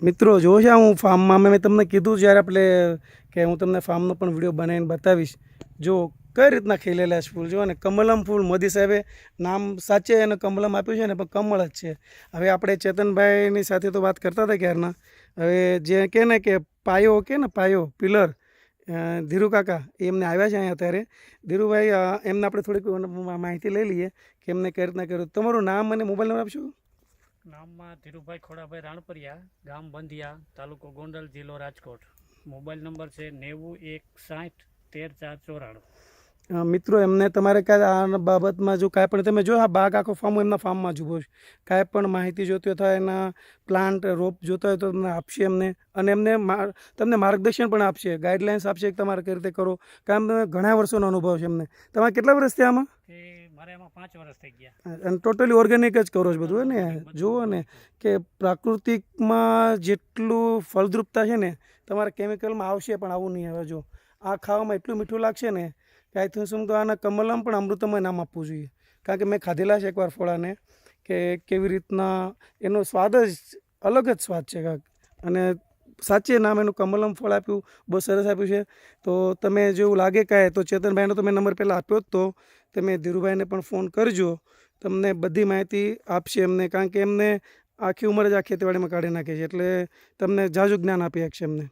મિત્રો જો છે હું ફાર્મમાં મેં તમને કીધું જ્યારે આપણે કે હું તમને ફાર્મનો પણ વિડીયો બનાવીને બતાવીશ. જો કઈ રીતના ખીલેલા છે ફૂલ, જો ને કમલમ ફૂલ મોદી સાહેબે નામ સાચે એને કમલમ આપ્યું છે ને, પણ કમળ જ છે. હવે આપણે ચેતનભાઈની સાથે તો વાત કરતા હતા ક્યારના. હવે જે કહે ને કે પાયો કે ને પાયો પિલર, ધીરુ કાકા એમને આવ્યા છે અહીંયા અત્યારે. ધીરુભાઈ એમને આપણે થોડીક માહિતી લઈ લઈએ કે એમને કઈ રીતના કર્યું. તમારું નામ અને મોબાઈલ નંબર આપશો? નામમાં ધીરુભાઈ ખોડાભાઈ રાણપરિયા, ગામ બંધિયા, તાલુકો ગોંડલ, જિલ્લો રાજકોટ. મોબાઈલ નંબર છે 9160131494. મિત્રો એમને તમારે કાંઈ આ બાબતમાં જો કાંઈ પણ તમે જો આ બાગ આખો ફાર્મ એમના ફાર્મમાં જ ઊભો છે. કાંઈ પણ માહિતી જોતી હોય એના પ્લાન્ટ રોપ જોતા હોય તો તમને આપશે એમને, અને એમને તમને માર્ગદર્શન પણ આપશે, ગાઈડલાઇન્સ આપશે કે તમારે કઈ રીતે કરો. કારણ કે ઘણા વર્ષોનો અનુભવ છે એમને. તમારે કેટલા વર્ષ થયા આમાં? મારે એમાં 5 વર્ષ થઈ ગયા. અને ટોટલી ઓર્ગેનિક જ કરો છો બધું ને? જુઓ ને કે પ્રાકૃતિકમાં જેટલું ફળદ્રુપતા છે ને તમારે કેમિકલમાં આવશે પણ આવું નહીં આવે. જો આ ખાવામાં એટલું મીઠું લાગશે ને કે આઈ થિંક શું તો આના કમલમ પણ અમૃતમય નામ આપવું જોઈએ. કારણ કે મેં ખાધેલા છે એકવાર ફળાને, કે કેવી રીતના એનો સ્વાદ જ અલગ જ સ્વાદ છે કાંક. અને સાચે નામ એનું કમલમ ફળ આપ્યું, બહુ સરસ આપ્યું છે. તો તમે જેવું લાગે કાંઈ તો ચેતનભાઈનો તો મેં નંબર પહેલાં આપ્યો જ, તો તમે ધીરુભાઈને પણ ફોન કરજો, તમને બધી માહિતી આપશે એમને. કારણ કે એમને આખી ઉંમર જ આ ખેતીવાડીમાં કાઢી નાખી છે, એટલે તમને જાજુ જ્ઞાન આપી શકશે એમને.